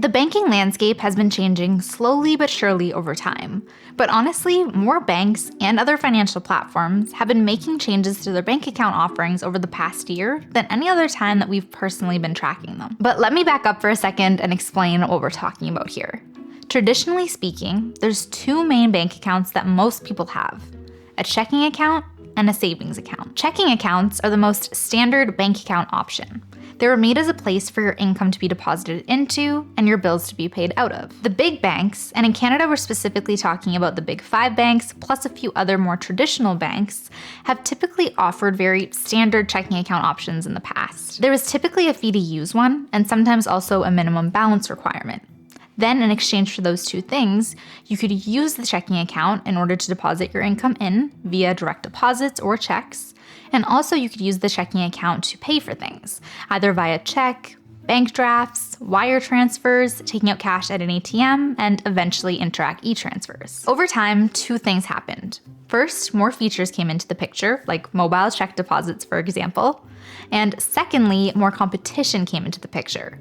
The banking landscape has been changing slowly but surely over time. But honestly, more banks and other financial platforms have been making changes to their bank account offerings over the past year than any other time that we've personally been tracking them. But let me back up for a second and explain what we're talking about here. Traditionally speaking, there's two main bank accounts that most people have: a checking account and a savings account. Checking accounts are the most standard bank account option. They were made as a place for your income to be deposited into and your bills to be paid out of. The big banks, and in Canada we're specifically talking about the big 5 banks plus a few other more traditional banks, have typically offered very standard checking account options in the past. There was typically a fee to use one, and sometimes also a minimum balance requirement. Then, in exchange for those two things, you could use the checking account in order to deposit your income in via direct deposits or checks. And also you could use the checking account to pay for things, either via check, bank drafts, wire transfers, taking out cash at an ATM, and eventually Interac e-transfers. Over time, two things happened. First, more features came into the picture, like mobile check deposits, for example. And secondly, more competition came into the picture.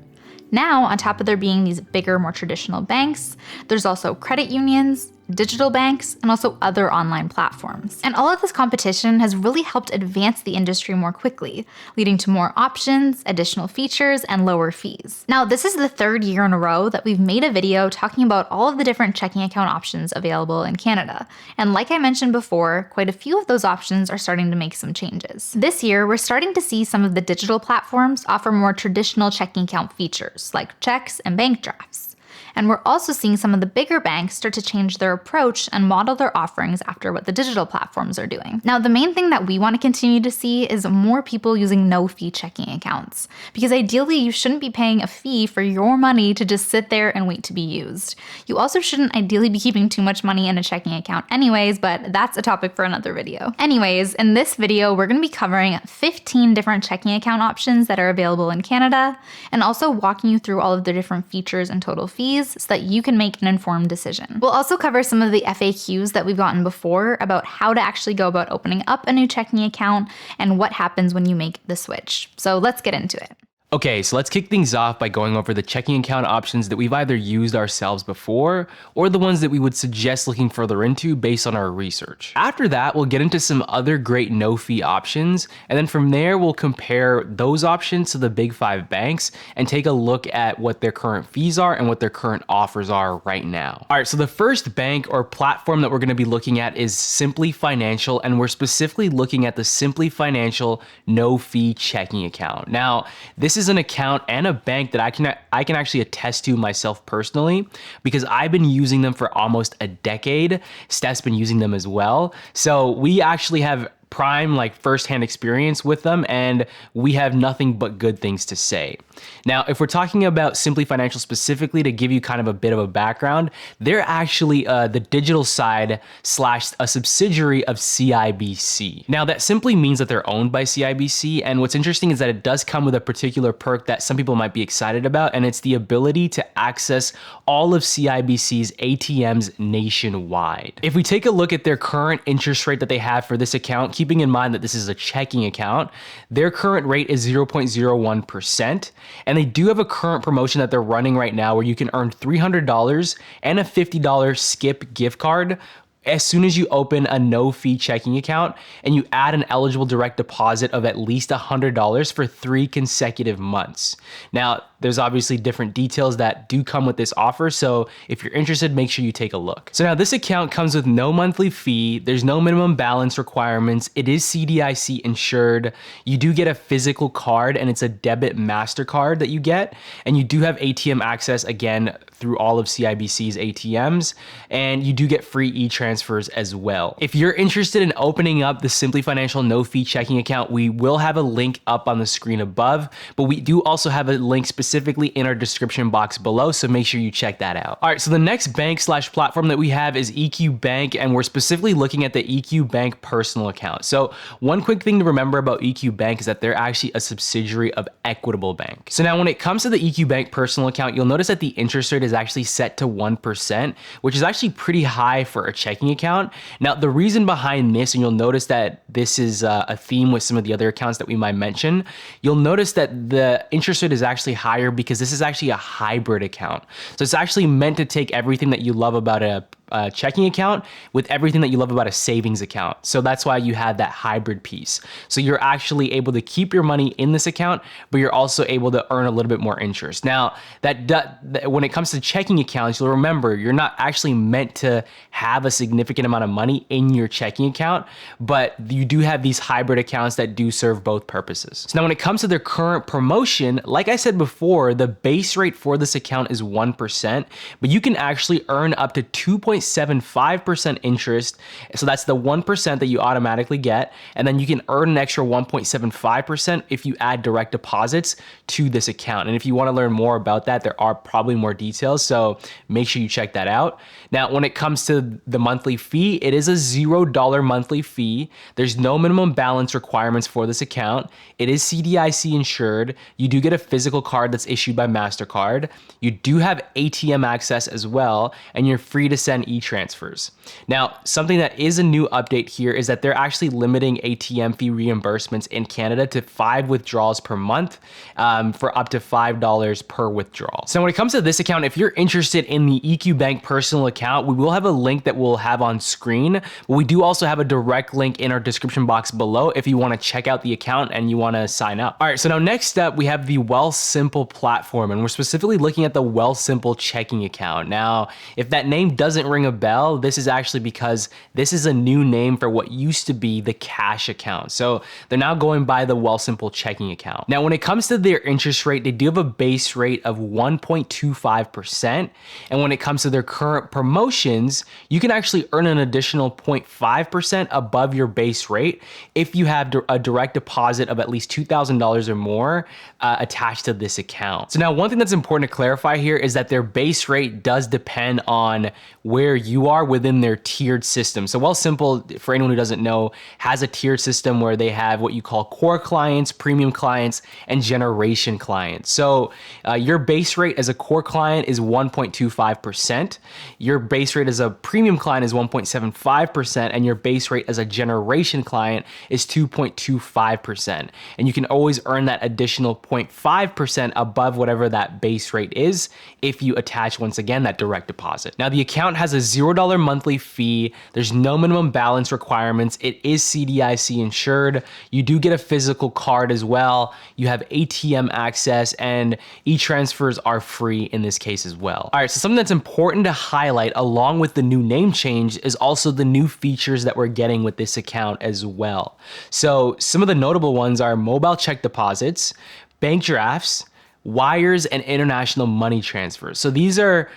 Now, on top of there being these bigger, more traditional banks, there's also credit unions, digital banks, and also other online platforms. And all of this competition has really helped advance the industry more quickly, leading to more options, additional features, and lower fees. Now, this is the third year in a row that we've made a video talking about all of the different checking account options available in Canada. And like I mentioned before, quite a few of those options are starting to make some changes. This year, we're starting to see some of the digital platforms offer more traditional checking account features, like checks and bank drafts. And we're also seeing some of the bigger banks start to change their approach and model their offerings after what the digital platforms are doing. Now, the main thing that we want to continue to see is more people using no-fee checking accounts, because ideally you shouldn't be paying a fee for your money to just sit there and wait to be used. You also shouldn't ideally be keeping too much money in a checking account anyways, but that's a topic for another video. Anyways, in this video, we're going to be covering 15 different checking account options that are available in Canada, and also walking you through all of the different features and total fees so that you can make an informed decision. We'll also cover some of the FAQs that we've gotten before about how to actually go about opening up a new checking account and what happens when you make the switch. So let's get into it. Okay, so let's kick things off by going over the checking account options that we've either used ourselves before or the ones that we would suggest looking further into based on our research. After that, we'll get into some other great no-fee options, and then from there, we'll compare those options to the big 5 banks and take a look at what their current fees are and what their current offers are right now. All right, so the first bank or platform that we're gonna be looking at is Simply Financial, and we're specifically looking at the Simply Financial no-fee checking account. Now, this is an account and a bank that I can actually attest to myself personally, because I've been using them for almost a decade. Steph's been using them as well. So we actually have prime, like, firsthand experience with them, and we have nothing but good things to say. Now, if we're talking about Simply Financial specifically, to give you kind of a bit of a background, they're actually the digital side slash a subsidiary of CIBC. Now, that simply means that they're owned by CIBC, and what's interesting is that it does come with a particular perk that some people might be excited about, and it's the ability to access all of CIBC's ATMs nationwide. If we take a look at their current interest rate that they have for this account, keeping in mind that this is a checking account, their current rate is 0.01%. And they do have a current promotion that they're running right now where you can earn $300 and a $50 skip gift card as soon as you open a no-fee checking account and you add an eligible direct deposit of at least $100 for 3 consecutive months. Now, there's obviously different details that do come with this offer, so if you're interested, make sure you take a look. So now this account comes with no monthly fee, there's no minimum balance requirements, it is CDIC insured, you do get a physical card and it's a debit MasterCard that you get, and you do have ATM access again through all of CIBC's ATMs, and you do get free e-transfers as well. If you're interested in opening up the Simply Financial no-fee checking account, we will have a link up on the screen above, but we do also have a link specifically in our description box below, so make sure you check that out. All right, so the next bank slash platform that we have is EQ Bank, and we're specifically looking at the EQ Bank personal account. So one quick thing to remember about EQ Bank is that they're actually a subsidiary of Equitable Bank. So now when it comes to the EQ Bank personal account, you'll notice that the interest rate is actually set to 1%, which is actually pretty high for a checking account. Now, the reason behind this, and you'll notice that this is a theme with some of the other accounts that we might mention, you'll notice that the interest rate is actually higher higher because this is actually a hybrid account. So it's actually meant to take everything that you love about a checking account with everything that you love about a savings account. So that's why you have that hybrid piece. So you're actually able to keep your money in this account, but you're also able to earn a little bit more interest. Now, when it comes to checking accounts, you'll remember you're not actually meant to have a significant amount of money in your checking account, but you do have these hybrid accounts that do serve both purposes. So now when it comes to their current promotion, like I said before, the base rate for this account is 1%, but you can actually earn up to 2.75% interest. So that's the 1% that you automatically get. And then you can earn an extra 1.75% if you add direct deposits to this account. And if you want to learn more about that, there are probably more details. So make sure you check that out. Now, when it comes to the monthly fee, it is a $0 monthly fee. There's no minimum balance requirements for this account. It is CDIC insured. You do get a physical card that's issued by MasterCard. You do have ATM access as well, and you're free to send e-transfers. Now, something that is a new update here is that they're actually limiting ATM fee reimbursements in Canada to 5 withdrawals per month for up to $5 per withdrawal. So when it comes to this account, if you're interested in the EQ Bank personal account, we will have a link that we'll have on screen, but we do also have a direct link in our description box below if you want to check out the account and you want to sign up. All right, so now next up, we have the Wealthsimple platform, and we're specifically looking at the Wealthsimple checking account. Now, if that name doesn't ring a bell, this is actually because this is a new name for what used to be the cash account. So they're now going by the Wealthsimple checking account. Now, when it comes to their interest rate, they do have a base rate of 1.25%. And when it comes to their current promotions, you can actually earn an additional 0.5% above your base rate if you have a direct deposit of at least $2,000 or more attached to this account. So now one thing that's important to clarify here is that their base rate does depend on where you are within their tiered system. So Wealthsimple, for anyone who doesn't know, has a tiered system where they have what you call core clients, premium clients, and generation clients. So your base rate as a core client is 1.25%. Your base rate as a premium client is 1.75%, and your base rate as a generation client is 2.25%. And you can always earn that additional 0.5% above whatever that base rate is if you attach, once again, that direct deposit. Now, the account has a $0 monthly fee. There's no minimum balance requirements. It is CDIC insured. You do get a physical card as well. You have ATM access, and e-transfers are free in this case as well. All right, so something that's important to highlight along with the new name change is also the new features that we're getting with this account as well. So some of the notable ones are mobile check deposits, bank drafts, wires, and international money transfers. So these are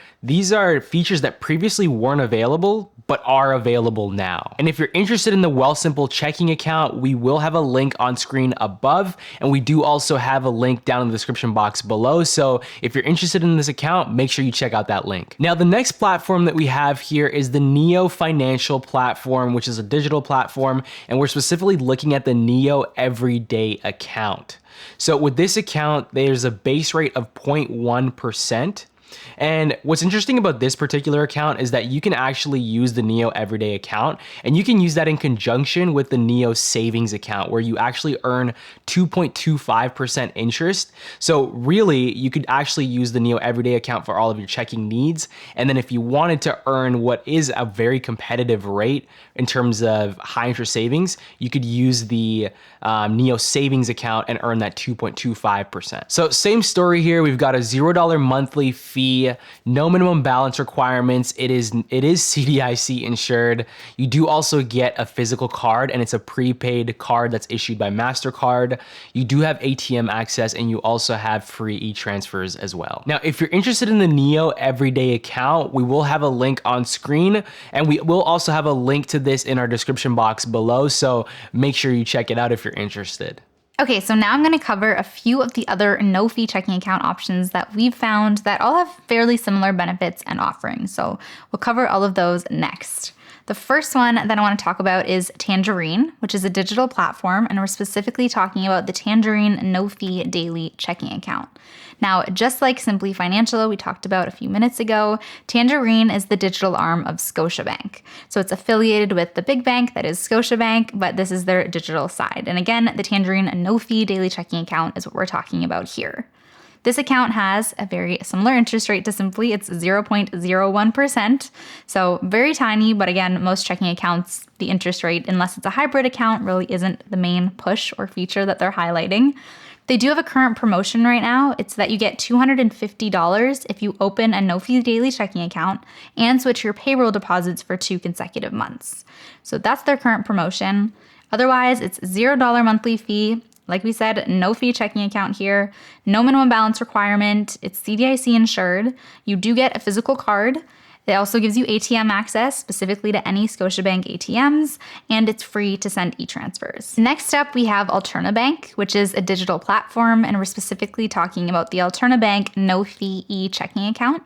features that previously weren't available but are available now. And if you're interested in the Wealthsimple checking account, we will have a link on screen above, and we do also have a link down in the description box below. So if you're interested in this account, make sure you check out that link. Now, the next platform that we have here is the Neo Financial platform, which is a digital platform, and we're specifically looking at the Neo Everyday account. So with this account, there's a base rate of 0.1%. And what's interesting about this particular account is that you can actually use the Neo Everyday account, and you can use that in conjunction with the Neo Savings account, where you actually earn 2.25% interest. So really, you could actually use the Neo Everyday account for all of your checking needs. And then if you wanted to earn what is a very competitive rate in terms of high interest savings, you could use the Neo Savings account and earn that 2.25%. So same story here. We've got a $0 monthly fee, no minimum balance requirements. It is CDIC insured. You do also get a physical card, and it's a prepaid card that's issued by MasterCard. You do have ATM access, and you also have free e-transfers as well. Now, if you're interested in the Neo Everyday account, we will have a link on screen, and we will also have a link to this in our description box below. So make sure you check it out if you're interested. Okay, so now I'm going to cover a few of the other no-fee checking account options that we've found that all have fairly similar benefits and offerings. So we'll cover all of those next. The first one that I want to talk about is Tangerine, which is a digital platform, and we're specifically talking about the Tangerine no-fee daily checking account. Now, just like Simply Financial we talked about a few minutes ago, Tangerine is the digital arm of Scotiabank. So it's affiliated with the big bank that is Scotiabank, but this is their digital side. And again, the Tangerine no-fee daily checking account is what we're talking about here. This account has a very similar interest rate to Simply. It's 0.01%. So very tiny, but again, most checking accounts, the interest rate, unless it's a hybrid account, really isn't the main push or feature that they're highlighting. They do have a current promotion right now. It's that you get $250 if you open a no-fee daily checking account and switch your payroll deposits for 2 consecutive months. So that's their current promotion. Otherwise, it's $0 monthly fee. Like we said, no fee checking account here, no minimum balance requirement. It's CDIC insured. You do get a physical card. It also gives you ATM access, specifically to any Scotiabank ATMs, and it's free to send e-transfers. Next up, we have Alterna Bank, which is a digital platform, and we're specifically talking about the Alterna Bank no-fee e-checking account.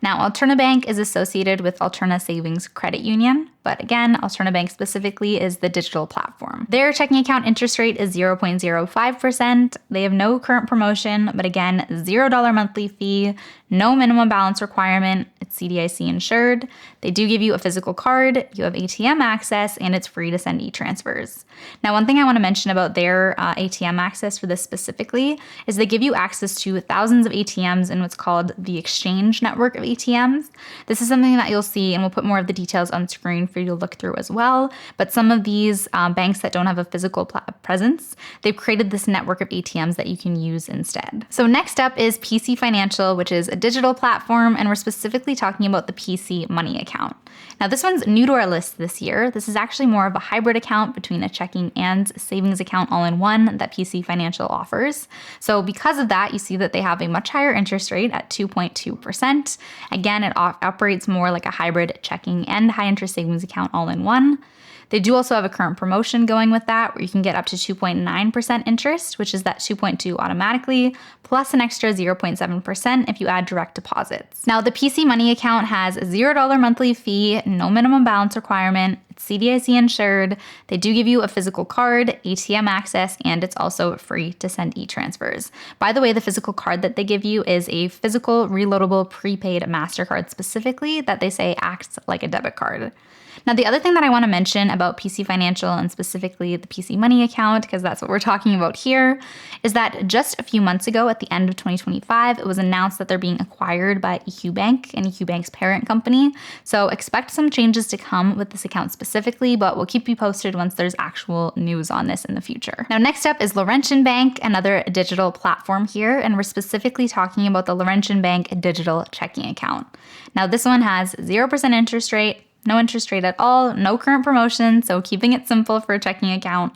Now, Alterna Bank is associated with Alterna Savings Credit Union, but again, Alterna Bank specifically is the digital platform. Their checking account interest rate is 0.05%. They have no current promotion, but again, $0 monthly fee, no minimum balance requirement. It's CDIC insured. They do give you a physical card, you have ATM access, and it's free to send e-transfers. Now, one thing I want to mention about their ATM access for this specifically is they give you access to thousands of ATMs in what's called the exchange network of ATMs. This is something that you'll see, and we'll put more of the details on screen for you to look through as well. But some of these banks that don't have a physical presence, they've created this network of ATMs that you can use instead. So next up is PC Financial, which is a digital platform, and we're specifically talking about the PC Money account. Now, this one's new to our list this year. This is actually more of a hybrid account between a checking and savings account all in one that PC Financial offers. So because of that, you see that they have a much higher interest rate at 2.2%. Again, it operates more like a hybrid checking and high interest savings account all in one. They do also have a current promotion going with that where you can get up to 2.9% interest, which is that 2.2 automatically, plus an extra 0.7% if you add direct deposits. Now, the PC Money account has a $0 monthly fee, no minimum balance requirement. It's CDIC insured. They do give you a physical card, ATM access, and it's also free to send e-transfers. By the way, the physical card that they give you is a physical reloadable prepaid MasterCard specifically that they say acts like a debit card. Now, the other thing that I want to mention about PC Financial and specifically the PC Money account, because that's what we're talking about here, is that just a few months ago at the end of 2025, it was announced that they're being acquired by EQ Bank and EQ Bank's parent company. So expect some changes to come with this account specifically, but we'll keep you posted once there's actual news on this in the future. Now, next up is Laurentian Bank, another digital platform here, and we're specifically talking about the Laurentian Bank digital checking account. Now, this one has 0% interest rate, no interest rate at all, no current promotion, so keeping it simple for a checking account.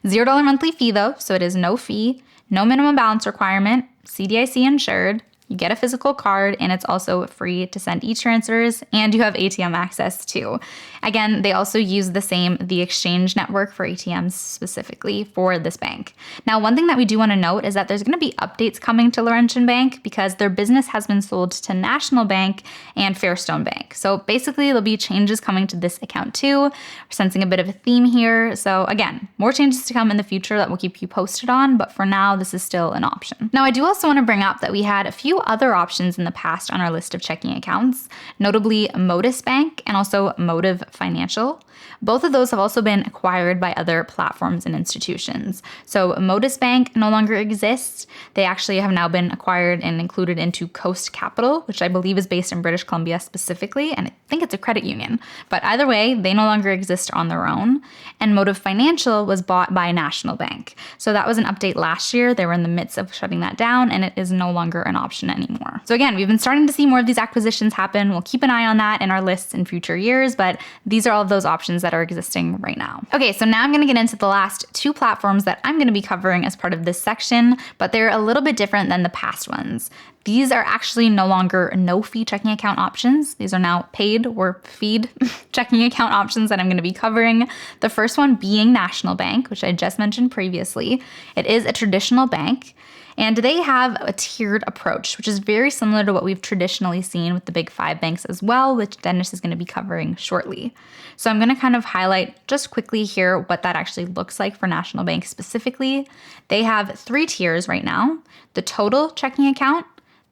$0 monthly fee though, so it is no fee, no minimum balance requirement, CDIC insured. You get a physical card, and it's also free to send e-transfers, and you have ATM access too. Again, they also use the exchange network for ATMs specifically for this bank. Now, one thing that we do want to note is that there's going to be updates coming to Laurentian Bank because their business has been sold to National Bank and Fairstone Bank. So basically, there'll be changes coming to this account too. We're sensing a bit of a theme here. So again, more changes to come in the future that we'll keep you posted on, but for now, this is still an option. Now, I do also want to bring up that we had a few other options in the past on our list of checking accounts, notably Modus Bank and also Motive Financial. Both of those have also been acquired by other platforms and institutions. So Modus Bank no longer exists. They actually have now been acquired and included into Coast Capital, which I believe is based in British Columbia specifically, and I think it's a credit union. But either way, they no longer exist on their own. And Motive Financial was bought by National Bank. So that was an update last year. They were in the midst of shutting that down, and it is no longer an option anymore. So again, we've been starting to see more of these acquisitions happen. We'll keep an eye on that in our lists in future years, but these are all of those options that are existing right now. Okay, so now I'm going to get into the last two platforms that I'm going to be covering as part of this section, but they're a little bit different than the past ones. These are actually no longer no-fee checking account options. These are now paid or feed checking account options that I'm going to be covering. The first one being National Bank, which I just mentioned previously. It is a traditional bank, and they have a tiered approach, which is very similar to what we've traditionally seen with the big five banks as well, which Dennis is going to be covering shortly. So I'm going to kind of highlight just quickly here what that actually looks like for National Bank specifically. They have 3 tiers right now: the total checking account,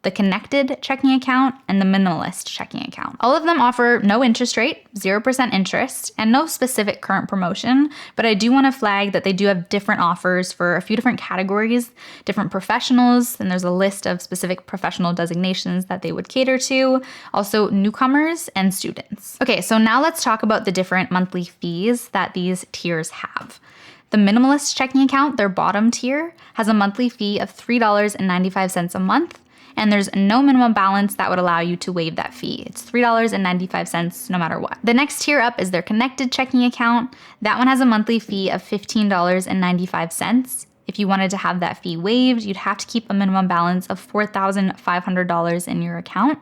the connected checking account, and the minimalist checking account. All of them offer no interest rate, 0% interest, and no specific current promotion, but I do want to flag that they do have different offers for a few different categories, different professionals, and there's a list of specific professional designations that they would cater to, also newcomers and students. Okay, so now let's talk about the different monthly fees that these tiers have. The minimalist checking account, their bottom tier, has a monthly fee of $3.95 a month, and there's no minimum balance that would allow you to waive that fee. It's $3.95 no matter what. The next tier up is their connected checking account. That one has a monthly fee of $15.95. If you wanted to have that fee waived, you'd have to keep a minimum balance of $4,500 in your account.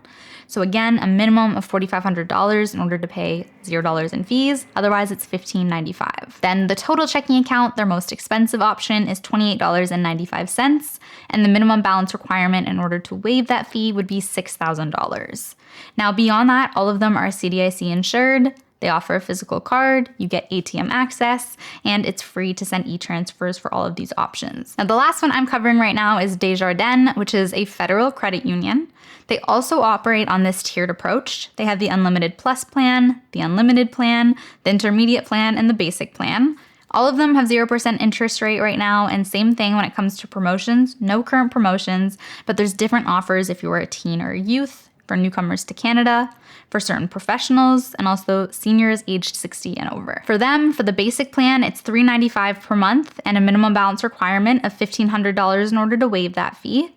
So again, a minimum of $4,500 in order to pay $0 in fees. Otherwise, it's $15.95. Then the total checking account, their most expensive option, is $28.95. And the minimum balance requirement in order to waive that fee would be $6,000. Now, beyond that, all of them are CDIC insured. They offer a physical card, you get ATM access, and it's free to send e-transfers for all of these options. Now, the last one I'm covering right now is Desjardins, which is a federal credit union. They also operate on this tiered approach. They have the Unlimited Plus plan, the Unlimited plan, the Intermediate plan, and the Basic plan. All of them have 0% interest rate right now, and same thing when it comes to promotions, no current promotions, but there's different offers if you are a teen or a youth, for newcomers to Canada, for certain professionals, and also seniors aged 60 and over. For them, for the basic plan, it's $395 per month and a minimum balance requirement of $1,500 in order to waive that fee.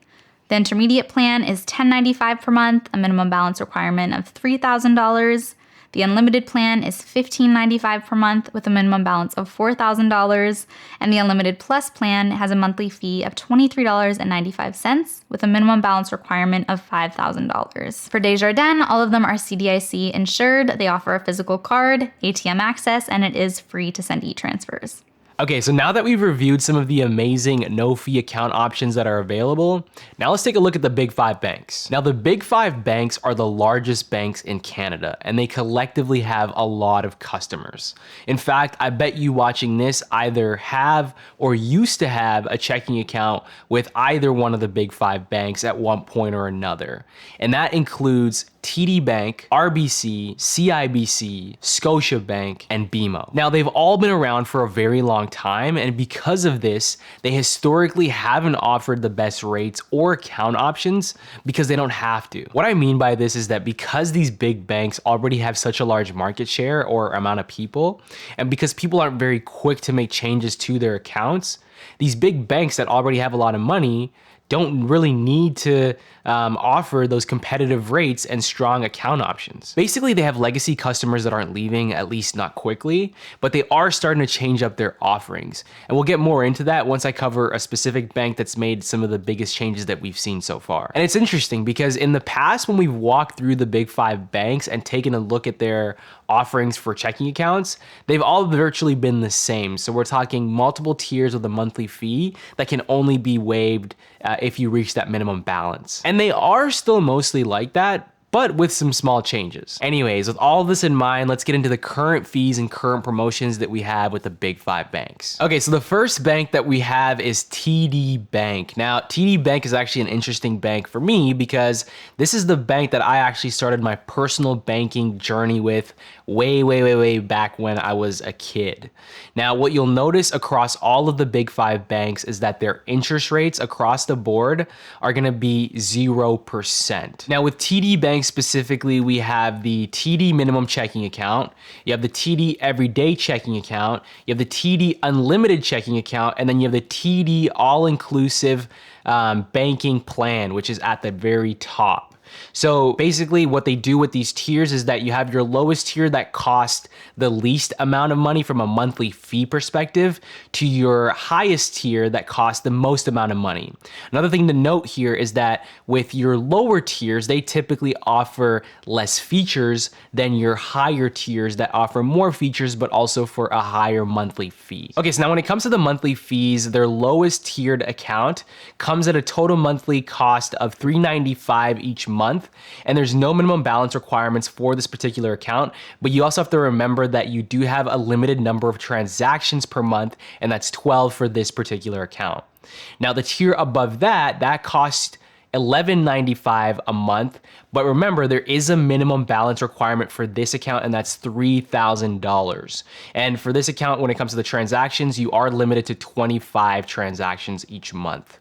The intermediate plan is $1095 per month, a minimum balance requirement of $3,000. The unlimited plan is $1595 per month with a minimum balance of $4,000, and the Unlimited Plus plan has a monthly fee of $23.95 with a minimum balance requirement of $5,000. For Desjardins, all of them are CDIC insured. They offer a physical card, ATM access, and it is free to send e-transfers. Okay, so now that we've reviewed some of the amazing no-fee account options that are available, now let's take a look at the big five banks. Now, the big five banks are the largest banks in Canada, and they collectively have a lot of customers. In fact, I bet you watching this either have or used to have a checking account with either one of the big five banks at one point or another. And that includes TD Bank, RBC, CIBC, Scotiabank, and BMO. Now, they've all been around for a very long time, and because of this, they historically haven't offered the best rates or account options because they don't have to. What I mean by this is that because these big banks already have such a large market share or amount of people, and because people aren't very quick to make changes to their accounts, these big banks that already have a lot of money don't really need to offer those competitive rates and strong account options. Basically, they have legacy customers that aren't leaving, at least not quickly, but they are starting to change up their offerings. And we'll get more into that once I cover a specific bank that's made some of the biggest changes that we've seen so far. And it's interesting because in the past, when we've walked through the big five banks and taken a look at their offerings for checking accounts, they've all virtually been the same. So we're talking multiple tiers with a monthly fee that can only be waived if you reach that minimum balance. And they are still mostly like that, but with some small changes. Anyways, with all this in mind, let's get into the current fees and current promotions that we have with the big five banks. Okay, so the first bank that we have is TD Bank. Now, TD Bank is actually an interesting bank for me because this is the bank that I actually started my personal banking journey with way back when I was a kid. Now, what you'll notice across all of the big five banks is that their interest rates across the board are gonna be 0%. Now, with TD Bank specifically, we have the TD minimum checking account, you have the TD everyday checking account, you have the TD unlimited checking account, and then you have the TD all-inclusive banking plan, which is at the very top. So basically what they do with these tiers is that you have your lowest tier that costs the least amount of money from a monthly fee perspective to your highest tier that costs the most amount of money. Another thing to note here is that with your lower tiers, they typically offer less features than your higher tiers that offer more features, but also for a higher monthly fee. Okay, so now when it comes to the monthly fees, their lowest tiered account comes at a total monthly cost of $395 each month, and there's no minimum balance requirements for this particular account, but you also have to remember that you do have a limited number of transactions per month, and that's 12 for this particular account. Now the tier above that costs $11.95 a month. But remember, there is a minimum balance requirement for this account, and that's $3,000. And for this account, when it comes to the transactions, you are limited to 25 transactions each month.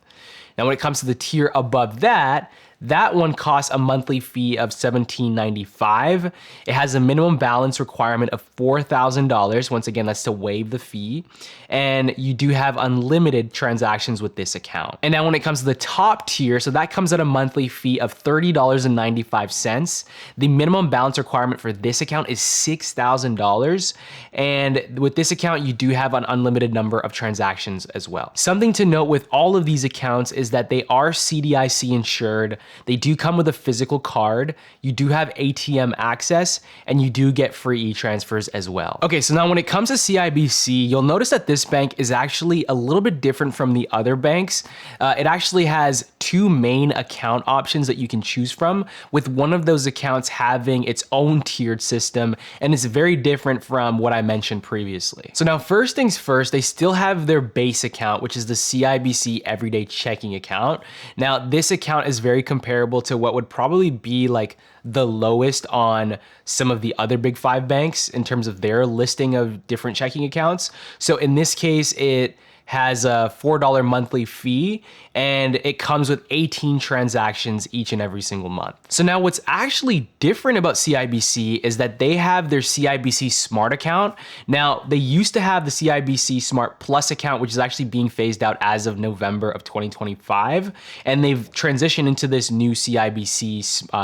Now, when it comes to the tier above that, that one costs a monthly fee of $17.95. It has a minimum balance requirement of $4,000. Once again, that's to waive the fee. And you do have unlimited transactions with this account. And now when it comes to the top tier, so that comes at a monthly fee of $30.95. The minimum balance requirement for this account is $6,000. And with this account, you do have an unlimited number of transactions as well. Something to note with all of these accounts is that they are CDIC insured. They do come with a physical card. You do have ATM access, and you do get free e-transfers as well. Okay, so now when it comes to CIBC, you'll notice that this bank is actually a little bit different from the other banks. It actually has two main account options that you can choose from, with one of those accounts having its own tiered system, and it's very different from what I mentioned previously. So now first things first, they still have their base account, which is the CIBC Everyday Checking account. Now this account is very comparable to what would probably be like the lowest on some of the other big five banks in terms of their listing of different checking accounts. So in this case, it has a $4 monthly fee, and it comes with 18 transactions each and every single month. So now what's actually different about CIBC is that they have their CIBC Smart account. Now, they used to have the CIBC Smart Plus account, which is actually being phased out as of November of 2025, and they've transitioned into this new CIBC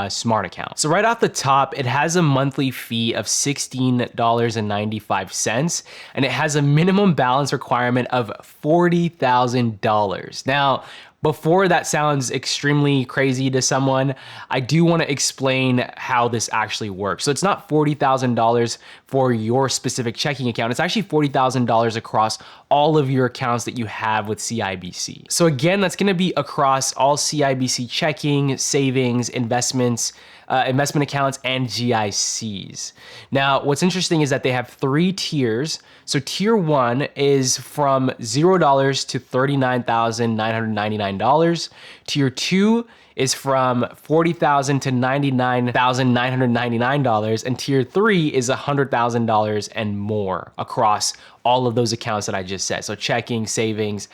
Smart account. So right off the top, it has a monthly fee of $16.95, and it has a minimum balance requirement of $40,000. Now, before that sounds extremely crazy to someone, I do want to explain how this actually works. So it's not $40,000 for your specific checking account. It's actually $40,000 across all of your accounts that you have with CIBC. So again, that's going to be across all CIBC checking, savings, investments, investment accounts, and GICs. Now, what's interesting is that they have three tiers. So tier one is from $0 to $39,999. Tier two is from $40,000 to $99,999, and tier three is $100,000 and more across all of those accounts that I just said. So checking, savings,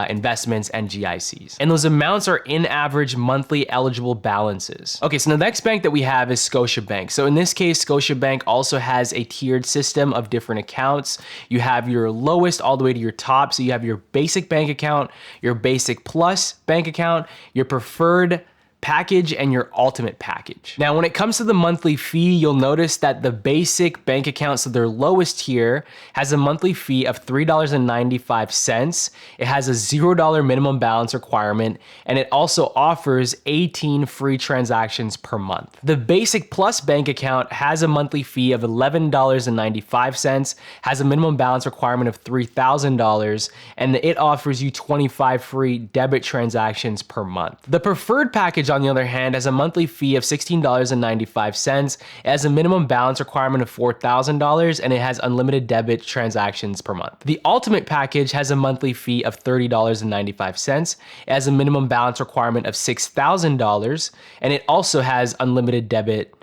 investments, and GICs. And those amounts are in average monthly eligible balances. Okay, so the next bank that we have is Scotiabank. So in this case, Scotiabank also has a tiered system of different accounts. You have your lowest all the way to your top. So you have your basic bank account, your basic plus bank account, your preferred package, and your ultimate package. Now, when it comes to the monthly fee, you'll notice that the basic bank account, so their lowest tier, has a monthly fee of $3.95. It has a $0 minimum balance requirement, and it also offers 18 free transactions per month. The basic plus bank account has a monthly fee of $11.95, has a minimum balance requirement of $3,000, and it offers you 25 free debit transactions per month. The preferred package, on the other hand, has a monthly fee of $16.95. It has a minimum balance requirement of $4,000, and it has unlimited debit transactions per month. The ultimate package has a monthly fee of $30.95. It has a minimum balance requirement of $6,000, and it also has unlimited debit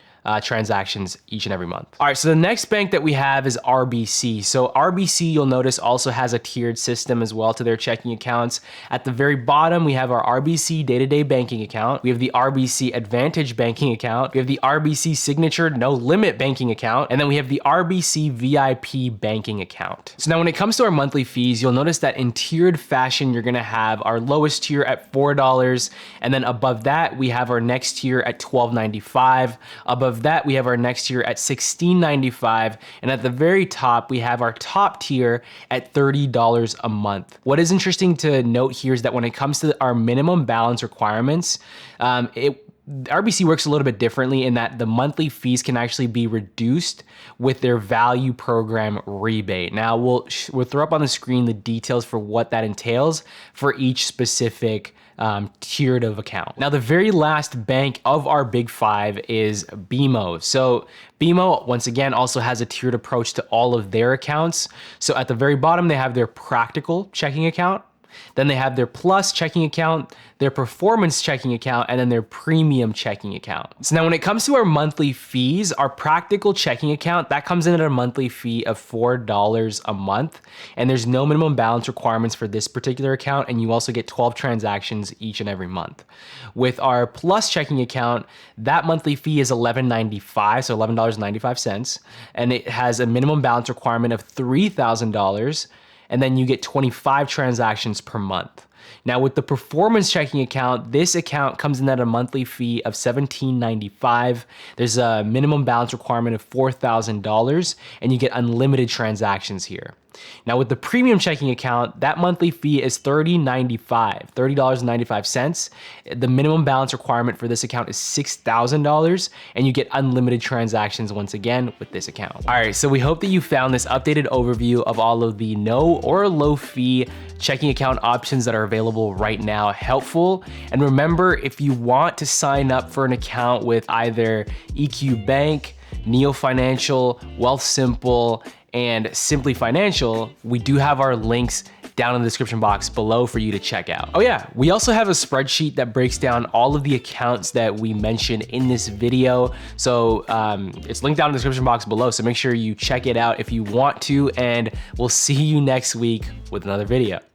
transactions each and every month. All right, so the next bank that we have is RBC. So RBC, you'll notice, also has a tiered system as well to their checking accounts. At the very bottom, we have our RBC day-to-day banking account. We have the RBC Advantage banking account. We have the RBC Signature No Limit banking account. And then we have the RBC VIP banking account. So now when it comes to our monthly fees, you'll notice that in tiered fashion, you're gonna have our lowest tier at $4. And then above that, we have our next tier at $12.95. Above that, we have our next tier at $16.95, and at the very top, we have our top tier at $30 a month. What is interesting to note here is that when it comes to our minimum balance requirements, RBC works a little bit differently in that the monthly fees can actually be reduced with their value program rebate. Now, we'll throw up on the screen the details for what that entails for each specific tiered of account. Now, the very last bank of our big five is BMO. So BMO, once again, also has a tiered approach to all of their accounts. So at the very bottom, they have their practical checking account. Then they have their Plus checking account, their Performance checking account, and then their Premium checking account. So now when it comes to our monthly fees, our Practical checking account, that comes in at a monthly fee of $4 a month. And there's no minimum balance requirements for this particular account. And you also get 12 transactions each and every month. With our Plus checking account, that monthly fee is $11.95, so $11.95. And it has a minimum balance requirement of $3,000. And then you get 25 transactions per month. Now with the Performance checking account, this account comes in at a monthly fee of $17.95. There's a minimum balance requirement of $4,000 and you get unlimited transactions here. Now with the Premium checking account, that monthly fee is $30.95. The minimum balance requirement for this account is $6,000 and you get unlimited transactions once again with this account. All right, so we hope that you found this updated overview of all of the no or low fee checking account options that are available right now helpful. And remember, if you want to sign up for an account with either EQ Bank, Neo Financial, Wealthsimple, and Simply Financial, we do have our links down in the description box below for you to check out. Oh yeah, we also have a spreadsheet that breaks down all of the accounts that we mentioned in this video. So it's linked down in the description box below, so make sure you check it out if you want to, and we'll see you next week with another video.